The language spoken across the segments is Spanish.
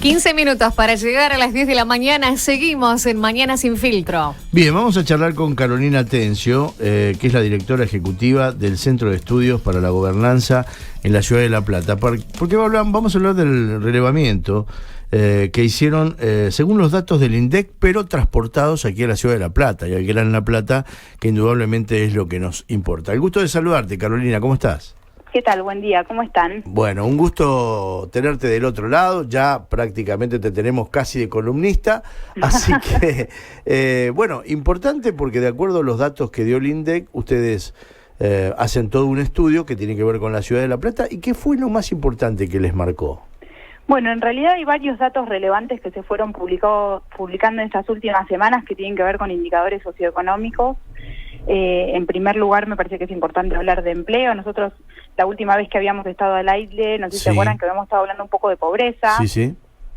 15 minutos para llegar a las 10 de la mañana. Seguimos en Mañana Sin Filtro. Bien, vamos a charlar con Carolina Tencio, que es la directora ejecutiva del Centro de Estudios para la Gobernanza en la Ciudad de La Plata. Porque vamos a hablar del relevamiento que hicieron, según los datos del INDEC, pero transportados aquí a la Ciudad de La Plata y aquí en La Plata, que indudablemente es lo que nos importa. El gusto de saludarte, Carolina, ¿cómo estás? ¿Qué tal? Buen día, ¿cómo están? Bueno, un gusto tenerte del otro lado, ya prácticamente te tenemos casi de columnista, así que, bueno, importante porque de acuerdo a los datos que dio el INDEC, ustedes hacen todo un estudio que tiene que ver con la Ciudad de La Plata. ¿Y qué fue lo más importante que les marcó? Bueno, en realidad hay varios datos relevantes que se fueron publicando en estas últimas semanas que tienen que ver con indicadores socioeconómicos. En primer lugar, me parece que es importante hablar de empleo. Nosotros, la última vez que habíamos estado al aire, no sé si se acuerdan que habíamos estado hablando un poco de pobreza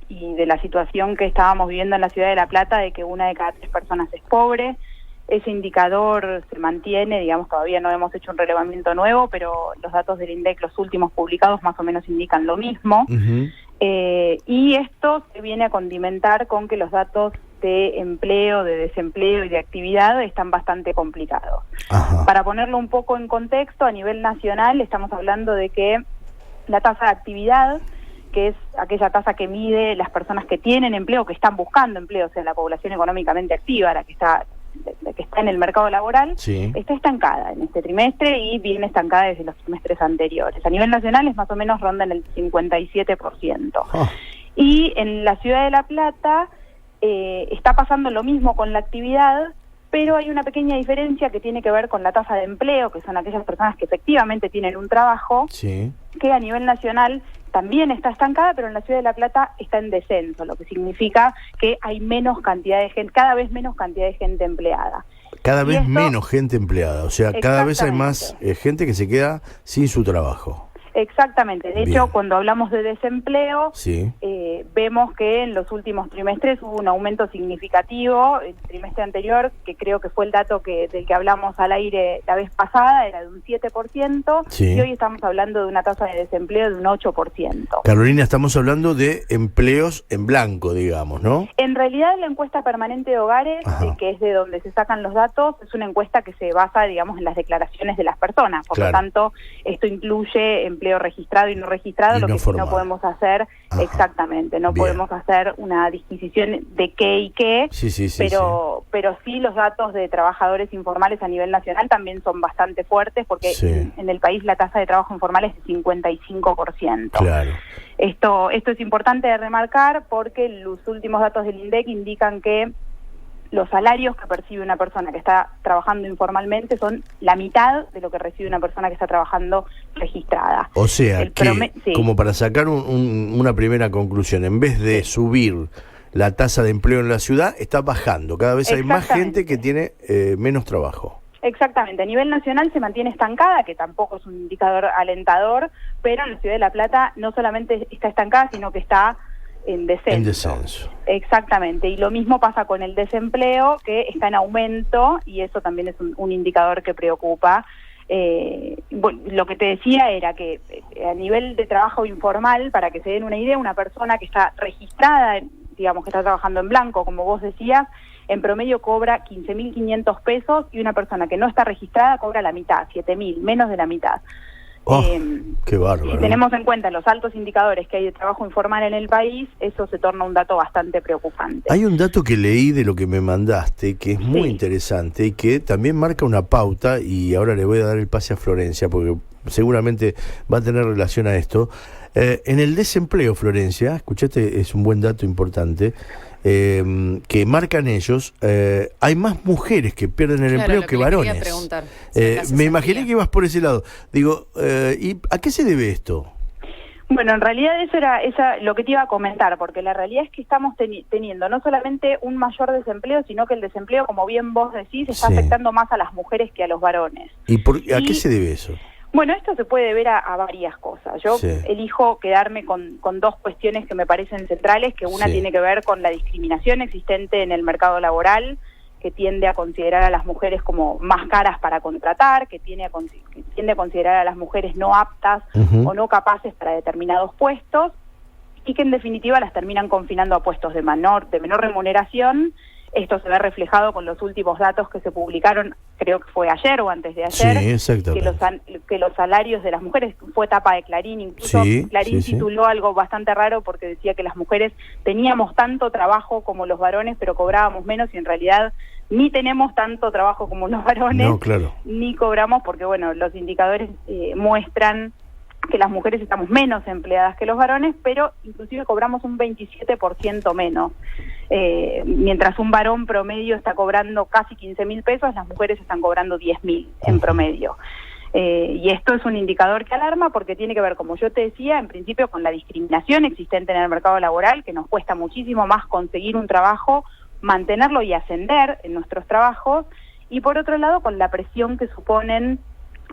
y de la situación que estábamos viviendo en la Ciudad de La Plata, de que 1 de cada 3 personas es pobre. Ese indicador se mantiene, digamos, todavía no hemos hecho un relevamiento nuevo, pero los datos del INDEC, los últimos publicados, más o menos indican lo mismo. Y esto se viene a condimentar con que los datos de empleo, de desempleo y de actividad están bastante complicados. Para ponerlo un poco en contexto, a nivel nacional estamos hablando de que la tasa de actividad, que es aquella tasa que mide las personas que tienen empleo, que están buscando empleo, o sea, la población económicamente activa, la que está en el mercado laboral, está estancada en este trimestre y viene estancada desde los trimestres anteriores. A nivel nacional es más o menos ronda en el 57%. Y en la Ciudad de La Plata está pasando lo mismo con la actividad, pero hay una pequeña diferencia que tiene que ver con la tasa de empleo, que son aquellas personas que efectivamente tienen un trabajo, que a nivel nacional también está estancada, pero en la Ciudad de La Plata está en descenso, lo que significa que hay menos cantidad de gente, cada vez menos cantidad de gente empleada. Cada vez menos gente empleada, o sea, cada vez hay más gente que se queda sin su trabajo. Exactamente, de hecho, cuando hablamos de desempleo, vemos que en los últimos trimestres hubo un aumento significativo. El trimestre anterior, que creo que fue el dato del que hablamos al aire la vez pasada, era de un 7%, y hoy estamos hablando de una tasa de desempleo de un 8%. Carolina, estamos hablando de empleos en blanco, digamos, ¿no? En realidad, la encuesta permanente de hogares, que es de donde se sacan los datos, es una encuesta que se basa, digamos, en las declaraciones de las personas. Por lo tanto, esto incluye empleo registrado y no registrado, lo que sí no podemos hacer, no podemos hacer una disquisición de qué y qué, pero sí los datos de trabajadores informales a nivel nacional también son bastante fuertes, porque en el país la tasa de trabajo informal es de 55%. Claro. Esto es importante de remarcar porque los últimos datos del INDEC indican que los salarios que percibe una persona que está trabajando informalmente son la mitad de lo que recibe una persona que está trabajando registrada. O sea, como para sacar una primera conclusión, en vez de subir la tasa de empleo en la ciudad, está bajando. Cada vez hay más gente que tiene menos trabajo. Exactamente. A nivel nacional se mantiene estancada, que tampoco es un indicador alentador, pero en la Ciudad de La Plata no solamente está estancada, sino que está en descenso. Exactamente, y lo mismo pasa con el desempleo, que está en aumento, y eso también es un indicador que preocupa. Lo que te decía era que a nivel de trabajo informal, para que se den una idea, una persona que está registrada, digamos que está trabajando en blanco, como vos decías, en promedio cobra 15.500 pesos, y una persona que no está registrada cobra la mitad, 7.000, menos de la mitad. Qué bárbaro. Si tenemos en cuenta los altos indicadores que hay de trabajo informal en el país, eso se torna un dato bastante preocupante. Hay un dato que leí de lo que me mandaste que es muy interesante y que también marca una pauta, y ahora le voy a dar el pase a Florencia porque seguramente va a tener relación a esto. En el desempleo, Florencia, escuchaste, es un buen dato importante, que marcan ellos, hay más mujeres que pierden el empleo que varones. Me imaginé que ibas por ese lado. Digo, ¿y a qué se debe esto? Bueno, en realidad eso era lo que te iba a comentar, porque la realidad es que estamos teniendo no solamente un mayor desempleo, sino que el desempleo, como bien vos decís, está afectando más a las mujeres que a los varones. ¿A qué se debe eso? Bueno, esto se puede ver a varias cosas. Yo elijo quedarme con 2 cuestiones que me parecen centrales, que una tiene que ver con la discriminación existente en el mercado laboral, que tiende a considerar a las mujeres como más caras para contratar, que tiende a considerar a las mujeres no aptas o no capaces para determinados puestos, y que en definitiva las terminan confinando a puestos de menor remuneración. Esto se ve reflejado con los últimos datos que se publicaron, creo que fue ayer o antes de ayer, sí, exactamente. que los salarios de las mujeres, fue tapa de Clarín, incluso sí, Clarín sí, tituló algo bastante raro porque decía que las mujeres teníamos tanto trabajo como los varones, pero cobrábamos menos, y en realidad ni tenemos tanto trabajo como los varones, no, claro, ni cobramos, porque bueno, los indicadores muestran que las mujeres estamos menos empleadas que los varones, pero inclusive cobramos un 27% menos. Mientras un varón promedio está cobrando casi 15.000 pesos, las mujeres están cobrando 10.000 en promedio. Y esto es un indicador que alarma porque tiene que ver, como yo te decía, en principio con la discriminación existente en el mercado laboral, que nos cuesta muchísimo más conseguir un trabajo, mantenerlo y ascender en nuestros trabajos, y por otro lado con la presión que suponen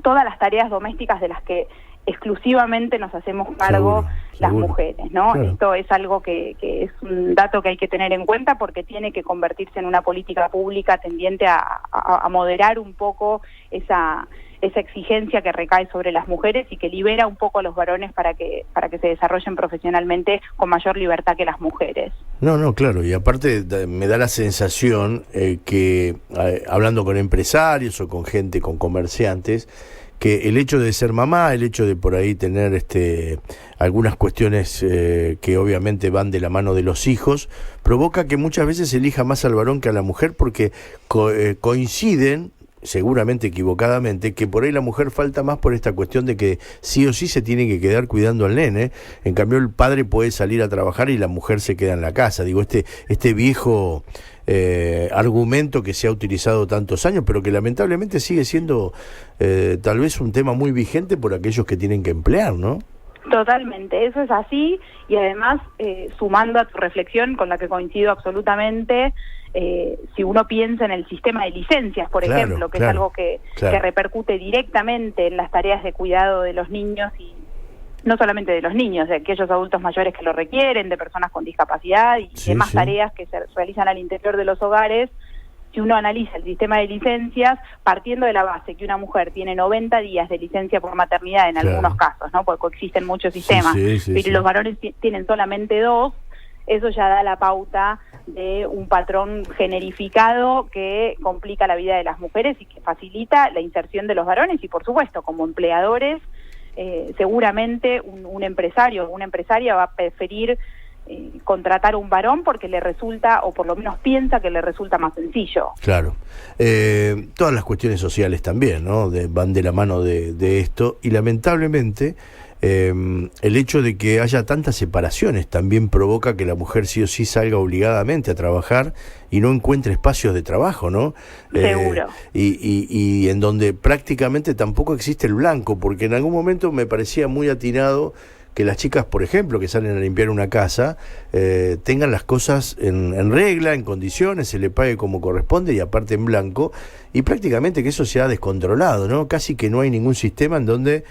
todas las tareas domésticas de las que exclusivamente nos hacemos cargo las mujeres, ¿no? Claro. Esto es algo que es un dato que hay que tener en cuenta porque tiene que convertirse en una política pública tendiente a moderar un poco esa exigencia que recae sobre las mujeres y que libera un poco a los varones para que se desarrollen profesionalmente con mayor libertad que las mujeres. No, claro, y aparte me da la sensación que hablando con empresarios o con gente, con comerciantes, que el hecho de ser mamá, el hecho de por ahí tener algunas cuestiones que obviamente van de la mano de los hijos, provoca que muchas veces se elija más al varón que a la mujer porque coinciden, seguramente equivocadamente, que por ahí la mujer falta más por esta cuestión de que sí o sí se tiene que quedar cuidando al nene. En cambio el padre puede salir a trabajar y la mujer se queda en la casa. Digo, este viejo argumento que se ha utilizado tantos años, pero que lamentablemente sigue siendo tal vez un tema muy vigente por aquellos que tienen que emplear, ¿no? Totalmente, eso es así, y además, sumando a tu reflexión, con la que coincido absolutamente, si uno piensa en el sistema de licencias, por ejemplo, que es algo que repercute directamente en las tareas de cuidado de los niños, y no solamente de los niños, de aquellos adultos mayores que lo requieren, de personas con discapacidad y demás tareas que se realizan al interior de los hogares. Si uno analiza el sistema de licencias, partiendo de la base que una mujer tiene 90 días de licencia por maternidad en algunos casos, ¿no? Porque coexisten muchos sistemas, pero los varones tienen solamente 2, eso ya da la pauta de un patrón generificado que complica la vida de las mujeres y que facilita la inserción de los varones, y por supuesto, como empleadores, seguramente un empresario o una empresaria va a preferir contratar a un varón porque le resulta, o por lo menos piensa que le resulta más sencillo. Claro. Todas las cuestiones sociales también, ¿no? Van de la mano de esto, y lamentablemente el hecho de que haya tantas separaciones también provoca que la mujer sí o sí salga obligadamente a trabajar y no encuentre espacios de trabajo, ¿no? Seguro. Y en donde prácticamente tampoco existe el blanco, porque en algún momento me parecía muy atinado que las chicas, por ejemplo, que salen a limpiar una casa, tengan las cosas en regla, en condiciones, se le pague como corresponde y aparte en blanco, y prácticamente que eso se ha descontrolado, ¿no? Casi que no hay ningún sistema en donde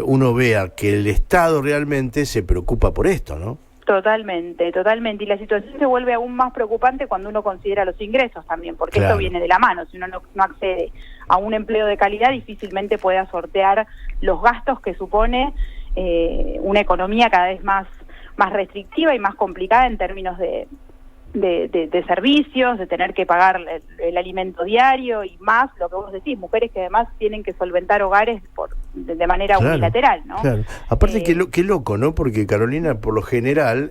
uno vea que el Estado realmente se preocupa por esto, ¿no? Totalmente, y la situación se vuelve aún más preocupante cuando uno considera los ingresos también, porque esto viene de la mano. Si uno no accede a un empleo de calidad, difícilmente pueda sortear los gastos que supone una economía cada vez más restrictiva y más complicada en términos de servicios, de tener que pagar el alimento diario y más, lo que vos decís, mujeres que además tienen que solventar hogares de manera unilateral, ¿no? Claro. Aparte qué loco, ¿no? Porque Carolina, por lo general,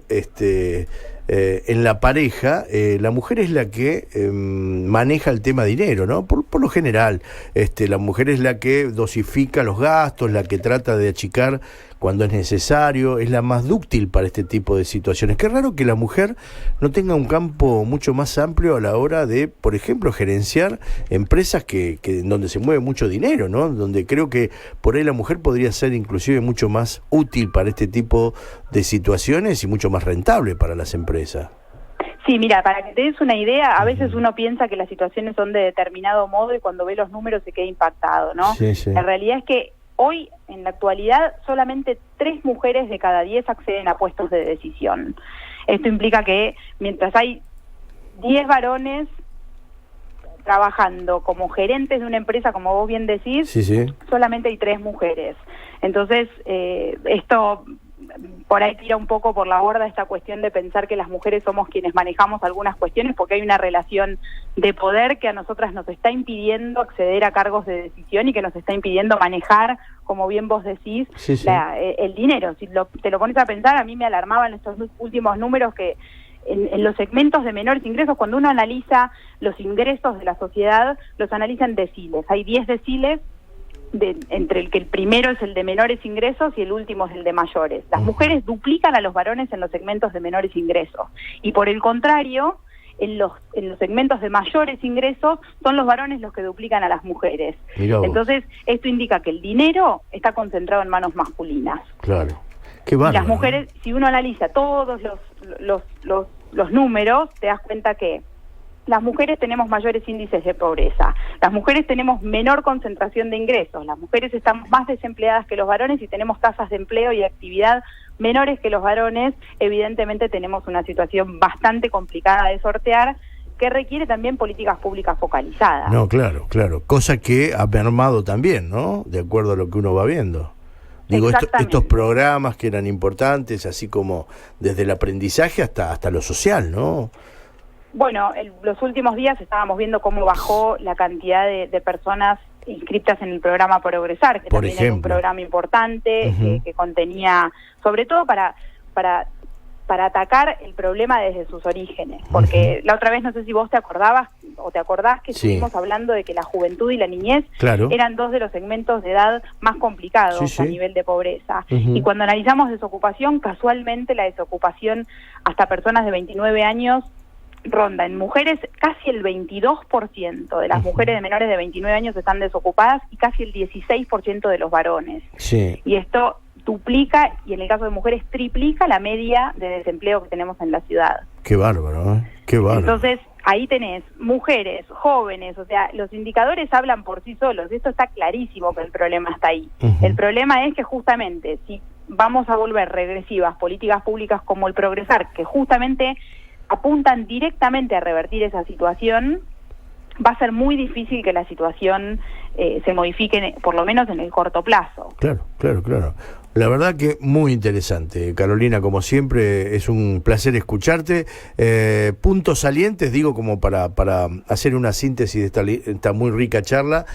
en la pareja, la mujer es la que maneja el tema dinero, ¿no? Por lo general, la mujer es la que dosifica los gastos, la que trata de achicar cuando es necesario, es la más dúctil para este tipo de situaciones. Qué raro que la mujer no tenga un campo mucho más amplio a la hora de, por ejemplo, gerenciar empresas que donde se mueve mucho dinero, ¿no? Donde creo que por ahí la mujer podría ser inclusive mucho más útil para este tipo de situaciones y mucho más rentable para las empresas. Sí, mira, para que te des una idea, a veces uno piensa que las situaciones son de determinado modo y cuando ve los números se queda impactado, ¿no? Sí. La realidad es que hoy, en la actualidad, solamente 3 mujeres de cada 10 acceden a puestos de decisión. Esto implica que mientras hay 10 varones trabajando como gerentes de una empresa, como vos bien decís, solamente hay 3 mujeres. Entonces, esto por ahí tira un poco por la borda esta cuestión de pensar que las mujeres somos quienes manejamos algunas cuestiones, porque hay una relación de poder que a nosotras nos está impidiendo acceder a cargos de decisión y que nos está impidiendo manejar, como bien vos decís, el dinero. Si te lo pones a pensar, a mí me alarmaban estos últimos números que en los segmentos de menores ingresos, cuando uno analiza los ingresos de la sociedad, los analiza en deciles. Hay 10 deciles, entre el que el primero es el de menores ingresos y el último es el de mayores. Las mujeres duplican a los varones en los segmentos de menores ingresos. Y por el contrario, en los segmentos de mayores ingresos, son los varones los que duplican a las mujeres. Entonces, esto indica que el dinero está concentrado en manos masculinas. Claro. Qué bárbaro, las mujeres, si uno analiza todos los números, te das cuenta que las mujeres tenemos mayores índices de pobreza, las mujeres tenemos menor concentración de ingresos, las mujeres están más desempleadas que los varones y tenemos tasas de empleo y actividad menores que los varones. Evidentemente tenemos una situación bastante complicada de sortear, que requiere también políticas públicas focalizadas. No, claro, cosa que ha mermado también, ¿no? De acuerdo a lo que uno va viendo. Digo, estos programas que eran importantes, así como desde el aprendizaje hasta lo social, ¿no? Bueno, los últimos días estábamos viendo cómo bajó la cantidad de personas inscritas en el programa Progresar, que también es un programa importante, que contenía, sobre todo para atacar el problema desde sus orígenes, porque la otra vez, no sé si vos te acordás que estuvimos hablando de que la juventud y la niñez eran dos de los segmentos de edad más complicados a nivel de pobreza. Y cuando analizamos desocupación, casualmente la desocupación hasta personas de 29 años ronda en mujeres, casi el 22% de las mujeres de menores de 29 años están desocupadas y casi el 16% de los varones. Y esto duplica, y en el caso de mujeres triplica la media de desempleo que tenemos en la ciudad. Qué bárbaro, ¿eh? Qué bárbaro. Entonces, ahí tenés mujeres, jóvenes, o sea, los indicadores hablan por sí solos, esto está clarísimo que el problema está ahí. El problema es que justamente, si vamos a volver regresivas políticas públicas como el Progresar, que justamente apuntan directamente a revertir esa situación, va a ser muy difícil que la situación se modifique, por lo menos en el corto plazo. Claro. La verdad que muy interesante, Carolina, como siempre, es un placer escucharte. Puntos salientes, digo, como para hacer una síntesis de esta muy rica charla.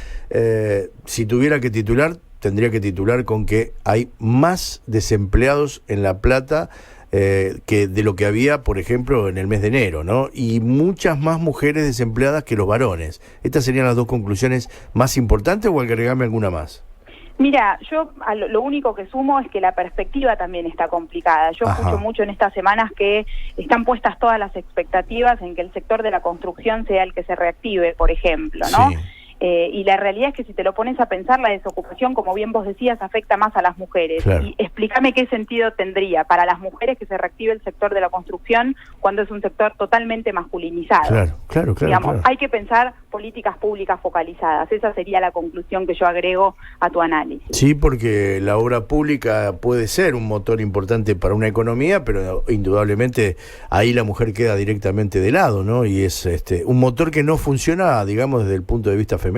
Si tuviera que titular, tendría que titular con que hay más desempleados en La Plata que de lo que había, por ejemplo, en el mes de enero, ¿no? Y muchas más mujeres desempleadas que los varones. ¿Estas serían las dos conclusiones más importantes o agregarme alguna más? Mira, yo lo único que sumo es que la perspectiva también está complicada. Yo escucho mucho en estas semanas que están puestas todas las expectativas en que el sector de la construcción sea el que se reactive, por ejemplo, ¿no? Y la realidad es que si te lo pones a pensar, la desocupación, como bien vos decías, afecta más a las mujeres. Y explícame qué sentido tendría para las mujeres que se reactive el sector de la construcción cuando es un sector totalmente masculinizado. Claro. Hay que pensar políticas públicas focalizadas. Esa sería la conclusión que yo agrego a tu análisis. Sí, porque la obra pública puede ser un motor importante para una economía, pero indudablemente ahí la mujer queda directamente de lado, ¿no? Y es un motor que no funciona, digamos, desde el punto de vista femenino.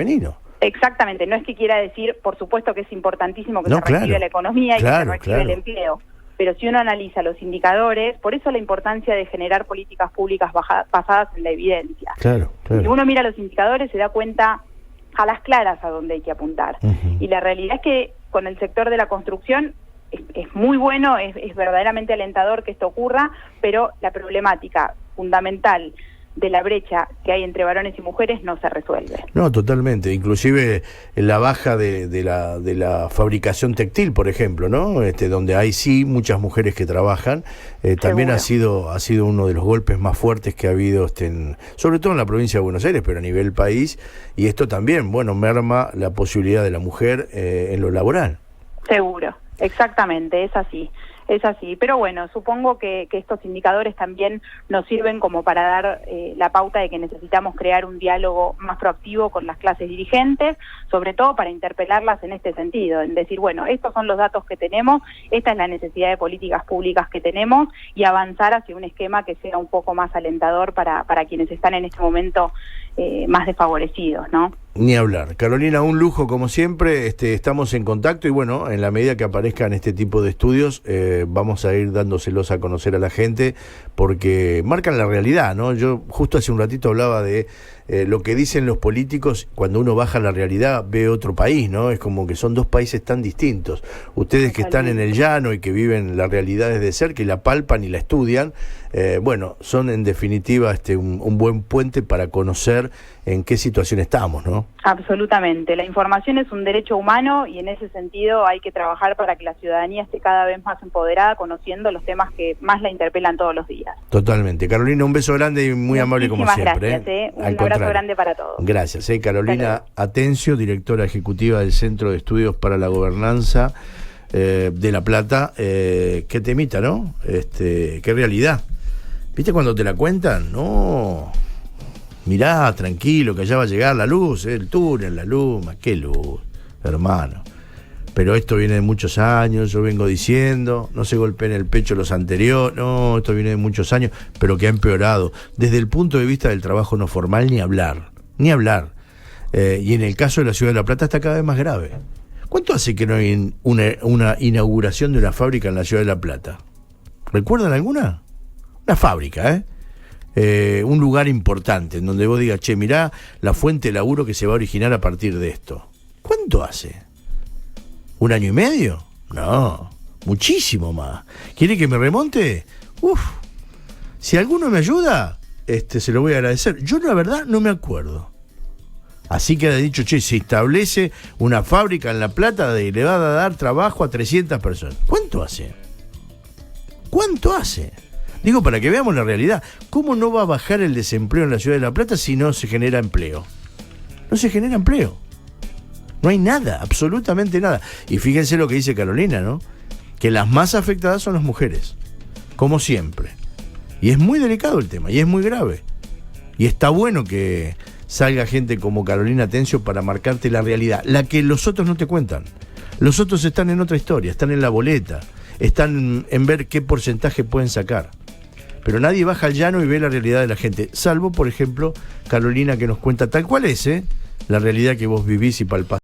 Exactamente, no es que quiera decir, por supuesto que es importantísimo que se reactive la economía y que se reactive el empleo, pero si uno analiza los indicadores, por eso la importancia de generar políticas públicas basadas en la evidencia. Si uno mira los indicadores se da cuenta a las claras a dónde hay que apuntar. Y la realidad es que con el sector de la construcción es muy bueno, es verdaderamente alentador que esto ocurra, pero la problemática fundamental de la brecha que hay entre varones y mujeres no se resuelve. No, totalmente. Inclusive la baja de la fabricación textil, por ejemplo, ¿no? Donde hay muchas mujeres que trabajan, también ha sido uno de los golpes más fuertes que ha habido, sobre todo en la provincia de Buenos Aires, pero a nivel país, y esto también, merma la posibilidad de la mujer en lo laboral. Seguro, exactamente, es así. Pero bueno, supongo que estos indicadores también nos sirven como para dar la pauta de que necesitamos crear un diálogo más proactivo con las clases dirigentes, sobre todo para interpelarlas en este sentido, en decir, bueno, estos son los datos que tenemos, esta es la necesidad de políticas públicas que tenemos y avanzar hacia un esquema que sea un poco más alentador para quienes están en este momento más desfavorecidos, ¿no? Ni hablar. Carolina, un lujo como siempre, estamos en contacto y bueno, en la medida que aparezcan este tipo de estudios, vamos a ir dándoselos a conocer a la gente porque marcan la realidad, ¿no? Yo justo hace un ratito hablaba de lo que dicen los políticos, cuando uno baja a la realidad ve otro país, ¿no? Es como que son dos países tan distintos. Ustedes que están en el llano y que viven la realidad desde cerca y la palpan y la estudian, bueno, son en definitiva un buen puente para conocer en qué situación estamos, ¿no? Absolutamente. La información es un derecho humano y en ese sentido hay que trabajar para que la ciudadanía esté cada vez más empoderada, conociendo los temas que más la interpelan todos los días. Totalmente. Carolina, un beso grande y muy amable como siempre. Gracias, un abrazo grande para todos. Gracias. Carolina Atencio, directora ejecutiva del Centro de Estudios para la Gobernanza de La Plata. Qué temita, ¿no? Qué realidad. ¿Viste cuando te la cuentan? No... Mirá, tranquilo, que allá va a llegar la luz, el túnel, la luz, qué luz, hermano. Pero esto viene de muchos años, yo vengo diciendo, no se golpeen el pecho los anteriores, no, esto viene de muchos años, pero que ha empeorado. Desde el punto de vista del trabajo no formal, ni hablar. Y en el caso de la Ciudad de La Plata está cada vez más grave. ¿Cuánto hace que no hay una inauguración de una fábrica en la Ciudad de La Plata? ¿Recuerdan alguna? Una fábrica, un lugar importante en donde vos digas, che, mirá la fuente de laburo que se va a originar a partir de esto. ¿Cuánto hace? ¿1 año y medio? No, muchísimo más. ¿Quiere que me remonte? Si alguno me ayuda, se lo voy a agradecer. Yo la verdad no me acuerdo. Así que ha dicho, che, se establece una fábrica en La Plata y le va a dar trabajo a 300 personas. ¿Cuánto hace? Digo, para que veamos la realidad. ¿Cómo no va a bajar el desempleo en la Ciudad de La Plata si no se genera empleo? No se genera empleo. No hay nada, absolutamente nada. Y fíjense lo que dice Carolina, ¿no? Que las más afectadas son las mujeres, como siempre. Y es muy delicado el tema, y es muy grave. Y está bueno que salga gente como Carolina Atencio para marcarte la realidad, la que los otros no te cuentan. Los otros están en otra historia, están en la boleta, están en ver qué porcentaje pueden sacar. Pero nadie baja al llano y ve la realidad de la gente, salvo, por ejemplo, Carolina, que nos cuenta tal cual es, la realidad que vos vivís y palpás.